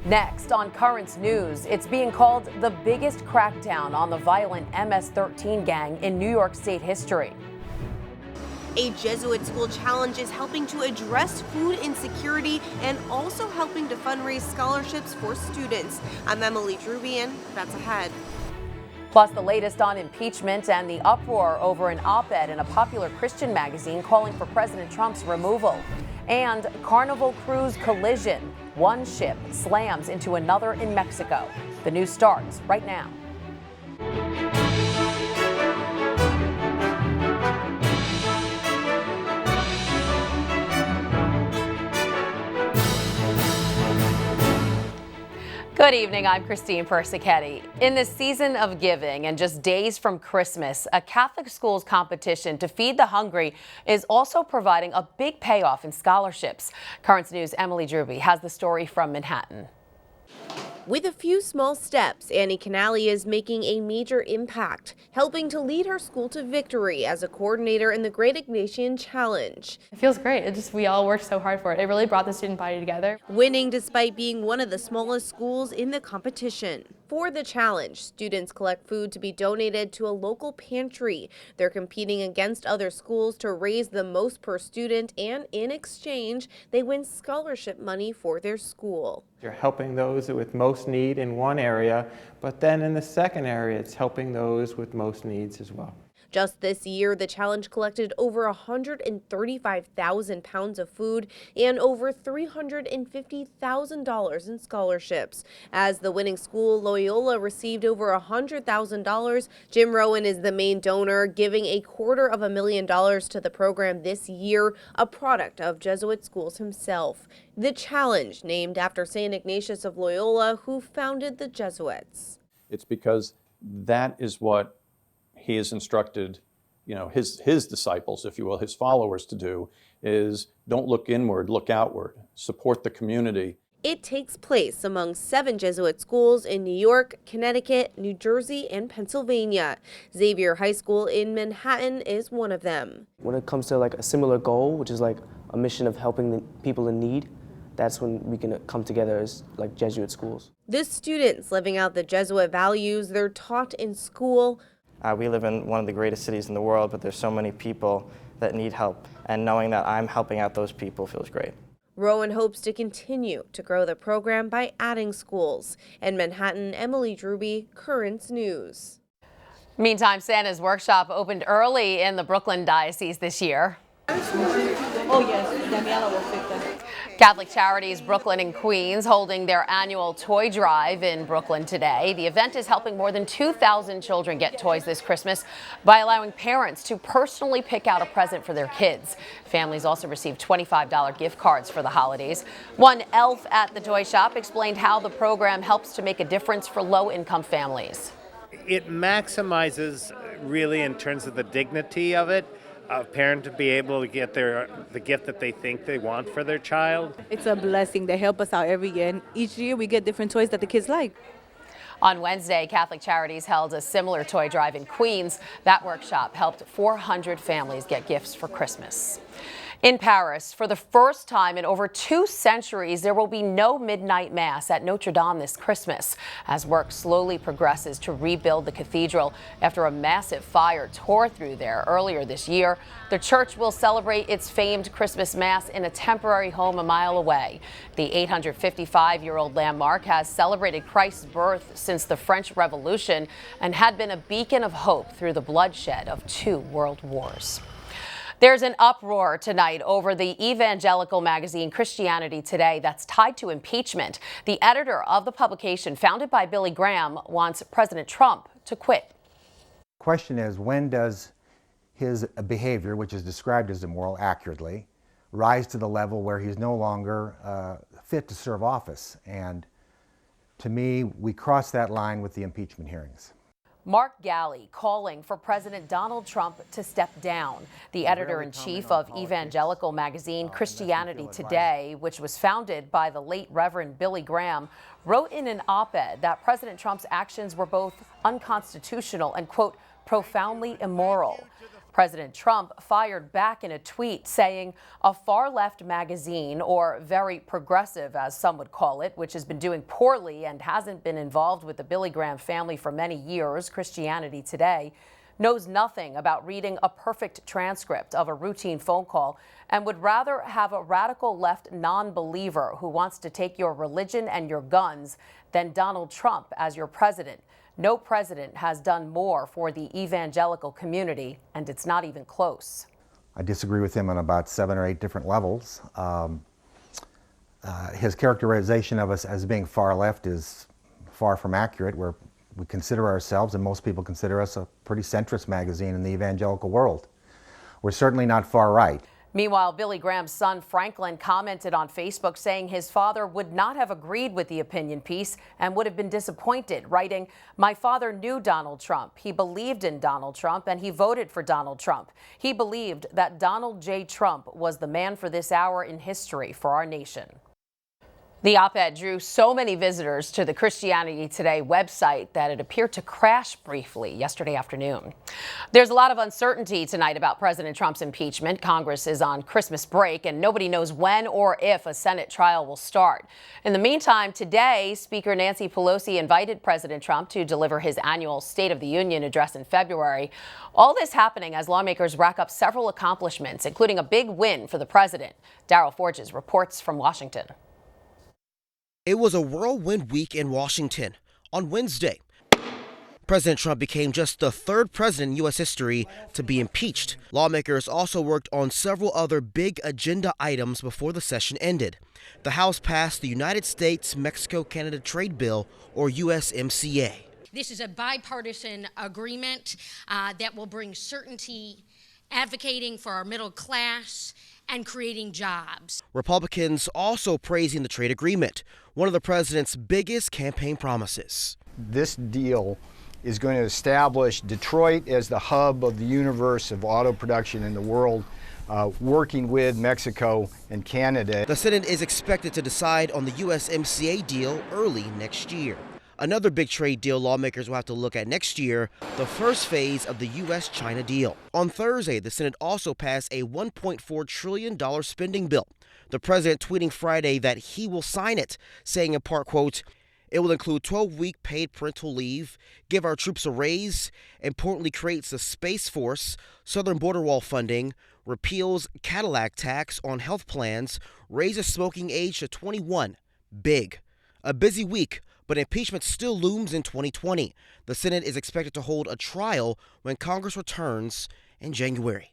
Next on Currents News, it's being called the biggest crackdown on the violent MS-13 gang in New York State history. A Jesuit school challenge is helping to address food insecurity and also helping to fundraise scholarships for students. I'm Emily Drubian. That's ahead. Plus, the latest on impeachment and the uproar over an op-ed in a popular Christian magazine calling for President Trump's removal. And Carnival cruise collision. One ship slams into another in Mexico. The news starts right now. Good evening, I'm Christine Persichetti. In the season of giving and just days from Christmas, a Catholic schools competition to feed the hungry is also providing a big payoff in scholarships. Currents News' Emily Druby has the story from Manhattan. With a few small steps, Annie Canali is making a major impact, helping to lead her school to victory as a coordinator in the Great Ignatian Challenge. It feels great. We all worked so hard for it. It really brought the student body together. Winning despite being one of the smallest schools in the competition. For the challenge, students collect food to be donated to a local pantry. They're competing against other schools to raise the most per student, and in exchange, they win scholarship money for their school. You're helping those with most need in one area, but then in the second area, it's helping those with most needs as well. Just this year, the challenge collected over 135,000 pounds of food and over $350,000 in scholarships. As the winning school, Loyola, received over $100,000. Jim Rowan is the main donor, giving $250,000 to the program this year, a product of Jesuit schools himself. The challenge, named after St. Ignatius of Loyola, who founded the Jesuits. It's because that is what he has instructed, his disciples, if you will, his followers to do, is don't look inward, look outward, support the community. It takes place among 7 Jesuit schools in New York, Connecticut, New Jersey, and Pennsylvania. Xavier High School in Manhattan is one of them. When it comes to a similar goal, which is a mission of helping the people in need, that's when we can come together as Jesuit schools. The students living out the Jesuit values they're taught in school. We live in one of the greatest cities in the world, but there's so many people that need help, and knowing that I'm helping out those people feels great. Rowan hopes to continue to grow the program by adding schools. In Manhattan, Emily Druby, Currents News. Meantime, Santa's Workshop opened early in the Brooklyn Diocese this year. Oh yes, Daniela will fix that. Catholic Charities Brooklyn and Queens holding their annual toy drive in Brooklyn today. The event is helping more than 2,000 children get toys this Christmas by allowing parents to personally pick out a present for their kids. Families also received $25 gift cards for the holidays. One elf at the toy shop explained how the program helps to make a difference for low-income families. It maximizes really in terms of the dignity of it. A parent to be able to get the gift that they think they want for their child. It's a blessing. They help us out every year, and each year we get different toys that the kids like. On Wednesday, Catholic Charities held a similar toy drive in Queens. That workshop helped 400 families get gifts for Christmas. In Paris, for the first time in over 2 centuries, there will be no midnight mass at Notre Dame this Christmas as work slowly progresses to rebuild the cathedral after a massive fire tore through there earlier this year. The church will celebrate its famed Christmas mass in a temporary home a mile away. The 855-year-old landmark has celebrated Christ's birth since the French Revolution and had been a beacon of hope through the bloodshed of 2 world wars. There's an uproar tonight over the evangelical magazine Christianity Today that's tied to impeachment. The editor of the publication, founded by Billy Graham, wants President Trump to quit. The question is, when does his behavior, which is described as immoral accurately, rise to the level where he's no longer fit to serve office? And to me, we cross that line with the impeachment hearings. Mark Galley calling for President Donald Trump to step down. The editor-in-chief of evangelical magazine Christianity Today, which was founded by the late Reverend Billy Graham, wrote in an op-ed that President Trump's actions were both unconstitutional and, quote, profoundly immoral. President Trump fired back in a tweet saying a far-left magazine, or very progressive as some would call it, which has been doing poorly and hasn't been involved with the Billy Graham family for many years, Christianity Today, knows nothing about reading a perfect transcript of a routine phone call and would rather have a radical left non-believer who wants to take your religion and your guns than Donald Trump as your president. No president has done more for the evangelical community, and it's not even close. I disagree with him on about 7 or 8 different levels. His characterization of us as being far left is far from accurate. We consider ourselves, and most people consider us, a pretty centrist magazine in the evangelical world. We're certainly not far right. Meanwhile, Billy Graham's son Franklin commented on Facebook saying his father would not have agreed with the opinion piece and would have been disappointed, writing, "My father knew Donald Trump. He believed in Donald Trump and he voted for Donald Trump. He believed that Donald J. Trump was the man for this hour in history for our nation." The op-ed drew so many visitors to the Christianity Today website that it appeared to crash briefly yesterday afternoon. There's a lot of uncertainty tonight about President Trump's impeachment. Congress is on Christmas break, and nobody knows when or if a Senate trial will start. In the meantime, today, Speaker Nancy Pelosi invited President Trump to deliver his annual State of the Union address in February. All this happening as lawmakers rack up several accomplishments, including a big win for the president. Daryl Forges reports from Washington. It was a whirlwind week in Washington. On Wednesday, President Trump became just the 3rd president in U.S. history to be impeached. Lawmakers also worked on several other big agenda items before the session ended. The House passed the United States-Mexico-Canada Trade Bill, or USMCA. This is a bipartisan agreement that will bring certainty, advocating for our middle class, and creating jobs. Republicans also praising the trade agreement, one of the president's biggest campaign promises. This deal is going to establish Detroit as the hub of the universe of auto production in the world, working with Mexico and Canada. The Senate is expected to decide on the USMCA deal early next year. Another big trade deal lawmakers will have to look at next year, the first phase of the U.S.-China deal. On Thursday, the Senate also passed a $1.4 trillion spending bill. The president tweeting Friday that he will sign it, saying in part, quote, "It will include 12-week paid parental leave, give our troops a raise, importantly creates a Space Force, Southern Border Wall funding, repeals Cadillac tax on health plans, raises smoking age to 21. Big. A busy week, but impeachment still looms in 2020. The Senate is expected to hold a trial when Congress returns in January.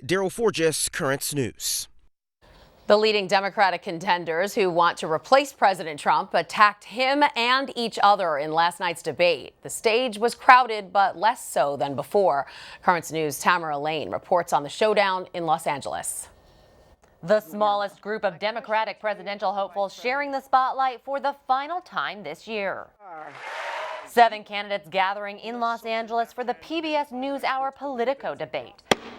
Daryl Forges, Currents News. The leading Democratic contenders who want to replace President Trump attacked him and each other in last night's debate. The stage was crowded, but less so than before. Currents News' Tamara Lane reports on the showdown in Los Angeles. The smallest group of Democratic presidential hopefuls sharing the spotlight for the final time this year. 7 candidates gathering in Los Angeles for the PBS NewsHour Politico debate,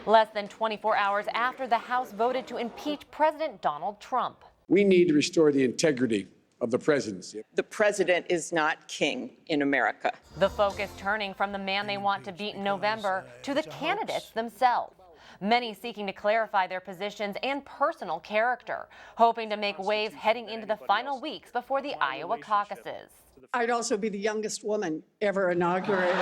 less than 24 hours after the House voted to impeach President Donald Trump. We need to restore the integrity of the presidency. The president is not king in America. The focus turning from the man they want to beat in November to the candidates themselves. Many seeking to clarify their positions and personal character, hoping to make waves heading into the final weeks before the Iowa caucuses. I'd also be the youngest woman ever inaugurated.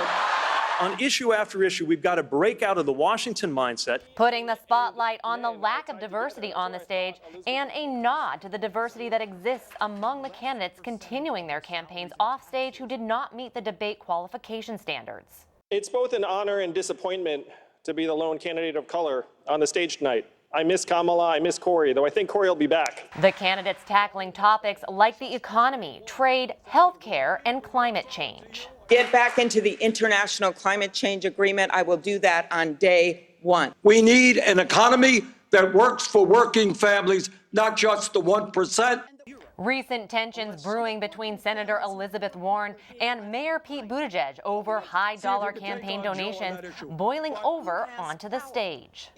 On issue after issue, we've got to break out of the Washington mindset. Putting the spotlight on the lack of diversity on the stage and a nod to the diversity that exists among the candidates continuing their campaigns off stage who did not meet the debate qualification standards. It's both an honor and disappointment to be the lone candidate of color on the stage tonight. I miss Kamala, I miss Cory, though I think Cory will be back. The candidates tackling topics like the economy, trade, healthcare, and climate change. Get back into the International Climate Change Agreement. I will do that on day one. We need an economy that works for working families, not just the 1%. Recent tensions brewing between Senator Elizabeth Warren and Mayor Pete Buttigieg over high-dollar campaign donations boiling over onto the stage.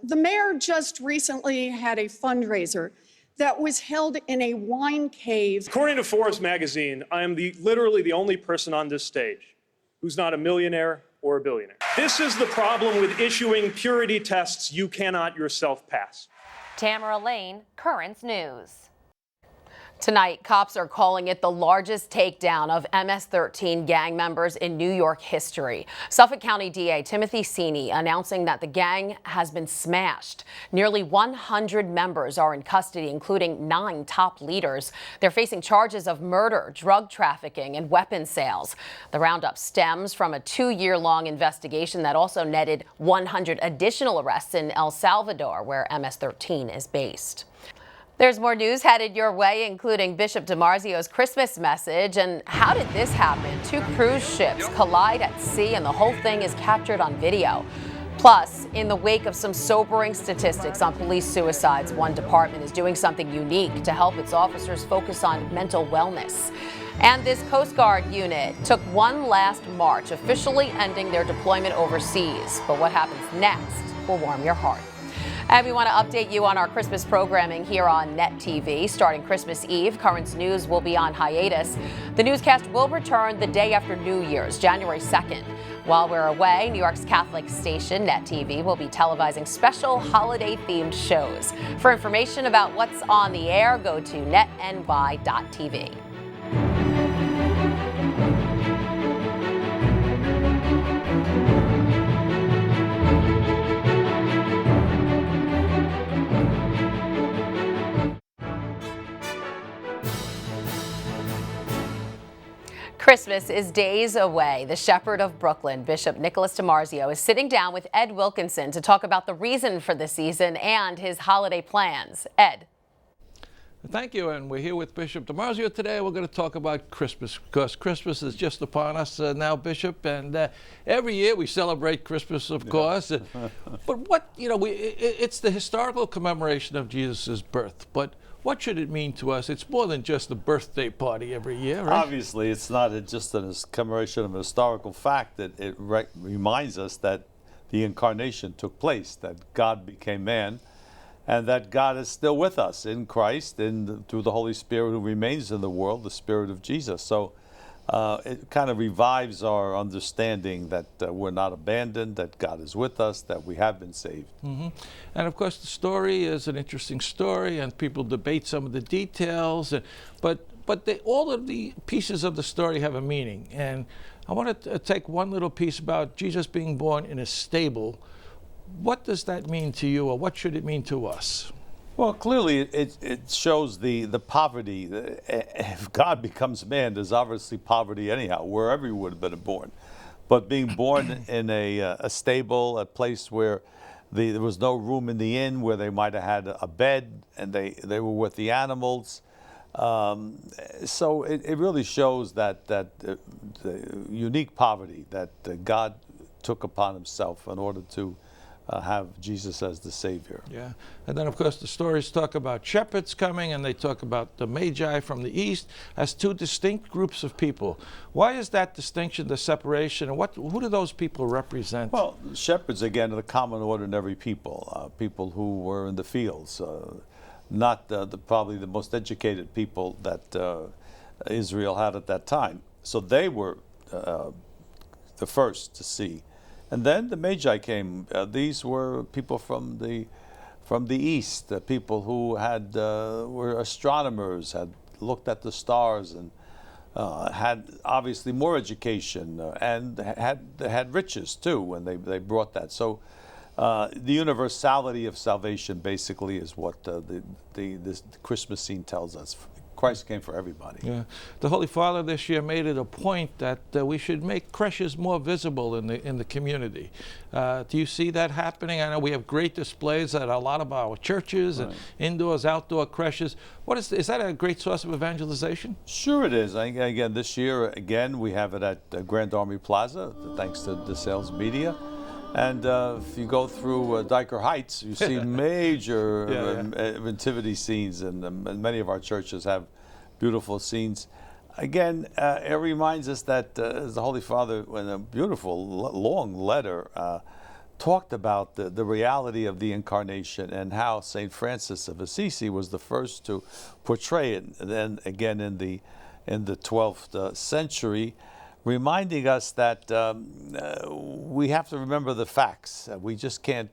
The mayor just recently had a fundraiser that was held in a wine cave. According to Forbes magazine, I am literally the only person on this stage who's not a millionaire or a billionaire. This is the problem with issuing purity tests you cannot yourself pass. Tamara Lane, Currents News. Tonight, cops are calling it the largest takedown of MS-13 gang members in New York history. Suffolk County DA Timothy Sini announcing that the gang has been smashed. Nearly 100 members are in custody, including 9 top leaders. They're facing charges of murder, drug trafficking, and weapons sales. The roundup stems from a 2-year-long investigation that also netted 100 additional arrests in El Salvador, where MS-13 is based. There's more news headed your way, including Bishop DiMarzio's Christmas message. And how did this happen? 2 cruise ships collide at sea, and the whole thing is captured on video. Plus, in the wake of some sobering statistics on police suicides, one department is doing something unique to help its officers focus on mental wellness. And this Coast Guard unit took one last march, officially ending their deployment overseas. But what happens next will warm your heart. And we want to update you on our Christmas programming here on Net TV. Starting Christmas Eve, Currents News will be on hiatus. The newscast will return the day after New Year's, January 2nd. While we're away, New York's Catholic station, Net TV, will be televising special holiday-themed shows. For information about what's on the air, go to netny.tv. Christmas is days away. The shepherd of Brooklyn, Bishop Nicholas DiMarzio, is sitting down with Ed Wilkinson to talk about the reason for the season and his holiday plans. Ed. Thank you, and we're here with Bishop DiMarzio today. We're going to talk about Christmas, because Christmas is just upon us now, Bishop, and every year we celebrate Christmas, of course. But what, it's the historical commemoration of Jesus' birth, but what should it mean to us? It's more than just a birthday party every year, right? Obviously, it's not just a commemoration of a historical fact. It reminds us that the incarnation took place, that God became man, and that God is still with us in Christ and through the Holy Spirit who remains in the world, the Spirit of Jesus. So it kind of revives our understanding that we're not abandoned, that God is with us, that we have been saved. Mm-hmm. And of course, the story is an interesting story, and people debate some of the details. But all of the pieces of the story have a meaning. And I want to take one little piece about Jesus being born in a stable. What does that mean to you, or what should it mean to us? Well, clearly it shows the poverty. If God becomes man, there's obviously poverty anyhow, wherever he would have been born. But being born in a stable, a place where there was no room in the inn, where they might have had a bed, and they were with the animals. So it really shows that the unique poverty that God took upon himself in order to have Jesus as the Savior. Yeah, and then of course the stories talk about shepherds coming, and they talk about the Magi from the east as 2 distinct groups of people. Why is that distinction, the separation, and who do those people represent? Well, shepherds, again, are the common ordinary people, people who were in the fields, not probably the most educated people that Israel had at that time. So they were the first to see. And then the Magi came. These were people from the east, people who were astronomers, had looked at the stars, and had obviously more education, and had riches too when they brought that. So the universality of salvation basically is what this Christmas scene tells us. Christ came for everybody. Yeah. The Holy Father this year made it a point that we should make creches more visible in the community. Do you see that happening? I know we have great displays at a lot of our churches, right, and indoors, outdoor creches. Is that a great source of evangelization? Sure it is. Again, this year, we have it at Grand Army Plaza, thanks to DeSales Media. And if you go through Diker Heights, you see major nativity scenes, and many of our churches have beautiful scenes. Again, it reminds us that as the Holy Father, in a beautiful, long letter, talked about the reality of the Incarnation and how St. Francis of Assisi was the first to portray it. And then again in the 12th century, reminding us that we have to remember the facts. We just can't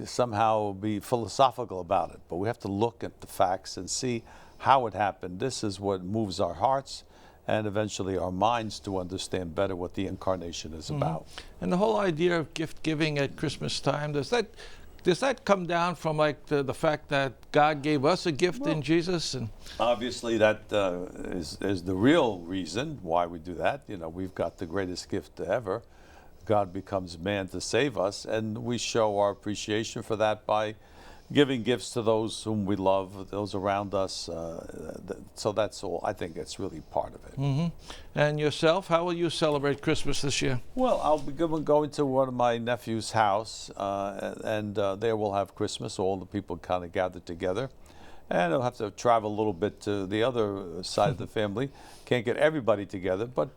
somehow be philosophical about it, but we have to look at the facts and see how it happened. This is what moves our hearts and eventually our minds to understand better what the incarnation is about. And the whole idea of gift giving at Christmas time, does that come down from like the fact that God gave us a gift in Jesus? And obviously that is the real reason why we do that. You know, we've got the greatest gift ever. God becomes man to save us, and we show our appreciation for that by giving gifts to those whom we love, those around us. So that's all. I think it's really part of it. And yourself, how will you celebrate Christmas this year? Well, I'll be going to one of my nephew's house, and there we'll have Christmas. All the people kind of gathered together. And I'll have to travel a little bit to the other side of the family. Can't get everybody together, but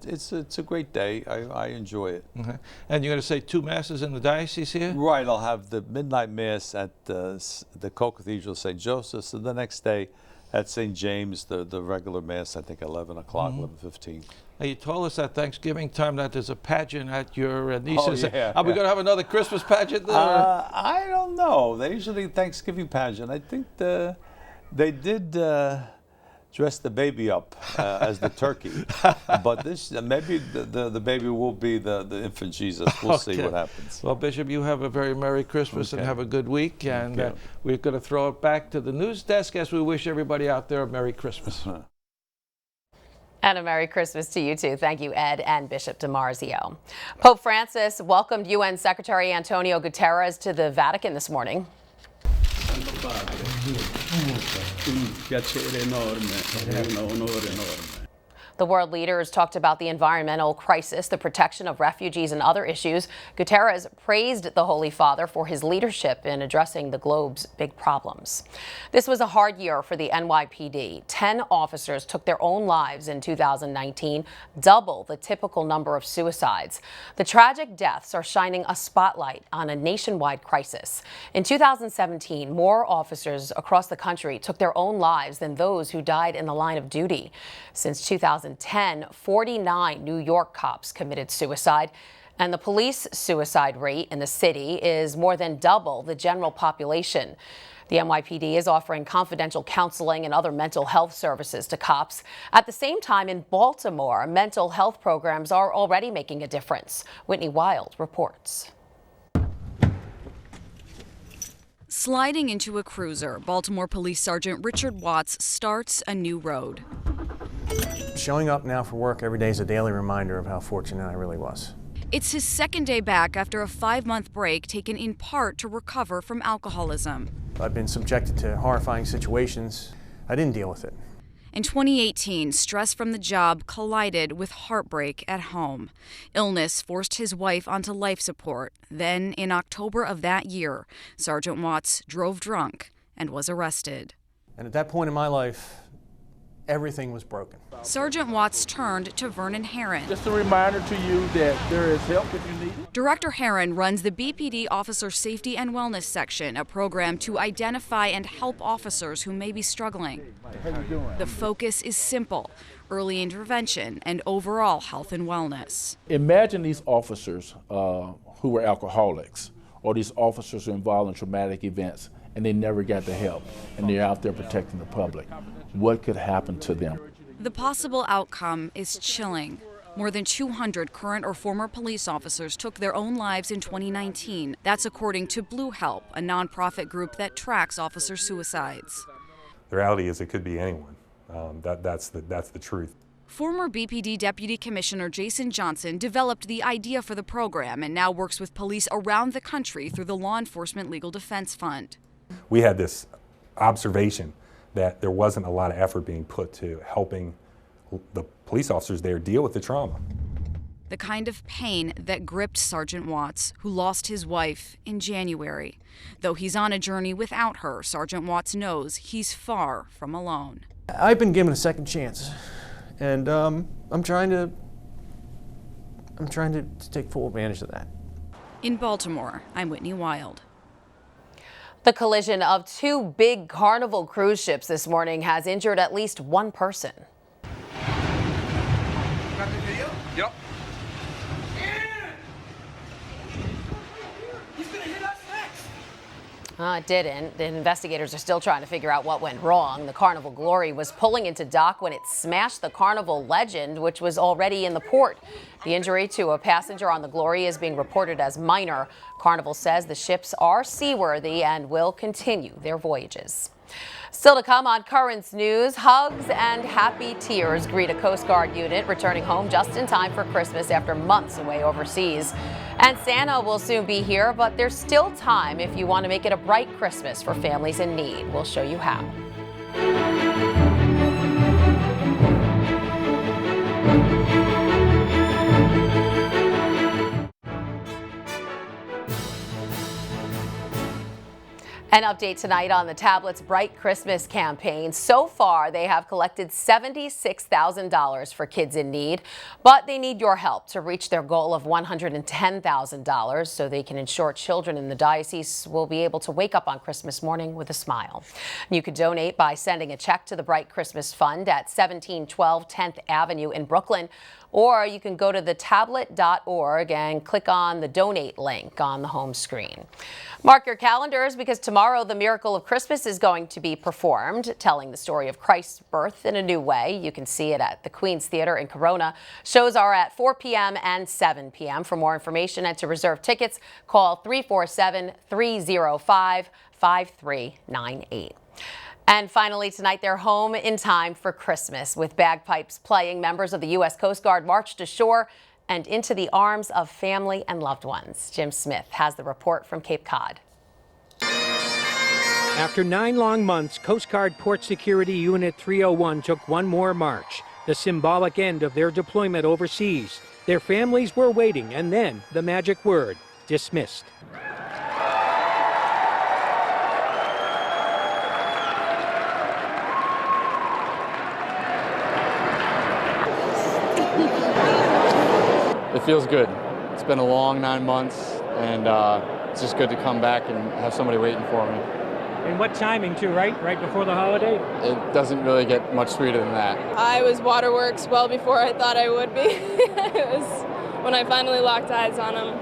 it's a great day. I enjoy it. And you're going to say 2 masses in the diocese here? Right. I'll have the midnight mass at the Co-Cathedral St. Joseph's, and the next day at St. James, the regular mass, I think 11 o'clock, 11:15. You told us at Thanksgiving time that there's a pageant at your niece's. Oh, yeah, Are we going to have another Christmas pageant there? I don't know. They usually Thanksgiving pageant. I think they did dress the baby up as the turkey, but this maybe the baby will be the infant Jesus. We'll see what happens. Well, Bishop, you have a very Merry Christmas and have a good week, and we're going to throw it back to the news desk as we wish everybody out there a Merry Christmas. And a Merry Christmas to you too. Thank you, Ed and Bishop DiMarzio. Pope Francis welcomed UN Secretary Antonio Guterres to the Vatican this morning. Un piacere enorme, un onore enorme. The world leaders talked about the environmental crisis, the protection of refugees, and other issues. Guterres praised the Holy Father for his leadership in addressing the globe's big problems. This was a hard year for the NYPD. 10 officers took their own lives in 2019, double the typical number of suicides. The tragic deaths are shining a spotlight on a nationwide crisis. In 2017, more officers across the country took their own lives than those who died in the line of duty. Since 2010, 49 New York cops committed suicide, and the police suicide rate in the city is more than double the general population. The NYPD is offering confidential counseling and other mental health services to cops. At the same time, in Baltimore, mental health programs are already making a difference. Whitney Wild reports. Sliding into a cruiser, Baltimore Police Sergeant Richard Watts starts a new road. Showing up now for work every day is a daily reminder of how fortunate I really was. It's his second day back after a 5-month break taken in part to recover from alcoholism. I've been subjected to horrifying situations. I didn't deal with it. In 2018, stress from the job collided with heartbreak at home. Illness forced his wife onto life support. Then, in October of that year, Sergeant Watts drove drunk and was arrested. And at that point in my life, everything was broken. Sergeant Watts turned to Vernon Herron. Just a reminder to you that there is help if you need it. Director Herron runs the BPD Officer Safety and Wellness Section, a program to identify and help officers who may be struggling. How you doing? The focus is simple: early intervention and overall health and wellness. Imagine these officers who were alcoholics, or these officers who are involved in traumatic events, and they never got the help, and they're out there protecting the public. What could happen to them? The possible outcome is chilling. More than 200 current or former police officers took their own lives in 2019. That's according to Blue Help, a nonprofit group that tracks officer suicides. The reality is it could be anyone. That's the truth. Former BPD Deputy Commissioner Jason Johnson developed the idea for the program and now works with police around the country through the Law Enforcement Legal Defense Fund. We had this observation that there wasn't a lot of effort being put to helping the police officers there deal with the trauma. The kind of pain that gripped Sergeant Watts, who lost his wife in January. Though he's on a journey without her, Sergeant Watts knows he's far from alone. I've been given a second chance, and I'm trying to take full advantage of that. In Baltimore, I'm Whitney Wild. The collision of 2 big Carnival cruise ships this morning has injured at least 1 person. got the video? Yep. He's gonna hit us next. It didn't. The investigators are still trying to figure out what went wrong. The Carnival Glory was pulling into dock when it smashed the Carnival Legend, which was already in the port. The injury to a passenger on the Glory is being reported as minor. Carnival says the ships are seaworthy and will continue their voyages. Still to come on Currents News, hugs and happy tears greet a Coast Guard unit returning home just in time for Christmas after months away overseas. And Santa will soon be here, but there's still time if you want to make it a bright Christmas for families in need. We'll show you how. An update tonight on the Tablet's Bright Christmas campaign. So far, they have collected $76,000 for kids in need, but they need your help to reach their goal of $110,000 so they can ensure children in the diocese will be able to wake up on Christmas morning with a smile. You could donate by sending a check to the Bright Christmas Fund at 1712 10th Avenue in Brooklyn, or you can go to thetablet.org and click on the donate link on the home screen. Mark your calendars because tomorrow the Miracle of Christmas is going to be performed, telling the story of Christ's birth in a new way. You can see it at the Queen's Theater in Corona. Shows are at 4 p.m. and 7 p.m. For more information and to reserve tickets, call 347-305-5398. And finally tonight, they're home in time for Christmas. With bagpipes playing, members of the U.S. Coast Guard marched ashore and into the arms of family and loved ones. Jim Smith has the report from Cape Cod. After 9 long months, Coast Guard Port Security Unit 301 took one more march, the symbolic end of their deployment overseas. Their families were waiting, and then the magic word, dismissed. It feels good. It's been a long 9 months, and it's just good to come back and have somebody waiting for me. And what timing too, right? Right before the holiday? It doesn't really get much sweeter than that. I was waterworks well before I thought I would be. It was when I finally locked eyes on him.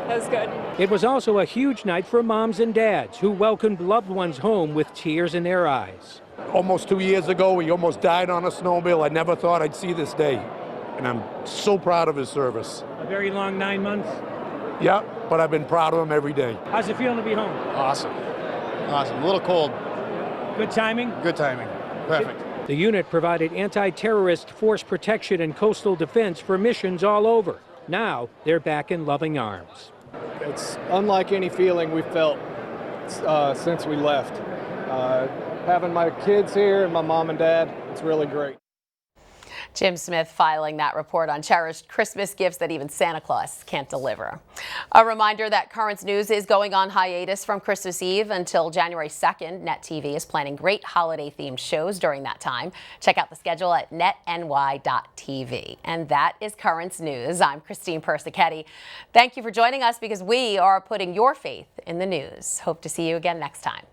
That was good. It was also a huge night for moms and dads who welcomed loved ones home with tears in their eyes. Almost 2 years ago, he almost died on a snowmobile. I never thought I'd see this day. And I'm so proud of his service. A very long 9 months? Yeah, but I've been proud of him every day. How's it feeling to be home? Awesome. Awesome. A little cold. Good timing? Good timing. Perfect. The unit provided anti-terrorist force protection and coastal defense for missions all over. Now they're back in loving arms. It's unlike any feeling we've felt since we left. Having my kids here and my mom and dad, it's really great. Jim Smith filing that report on cherished Christmas gifts that even Santa Claus can't deliver. A reminder that Currents News is going on hiatus from Christmas Eve until January 2nd. Net TV is planning great holiday-themed shows during that time. Check out the schedule at netny.tv. And that is Currents News. I'm Christine Persichetti. Thank you for joining us because we are putting your faith in the news. Hope to see you again next time.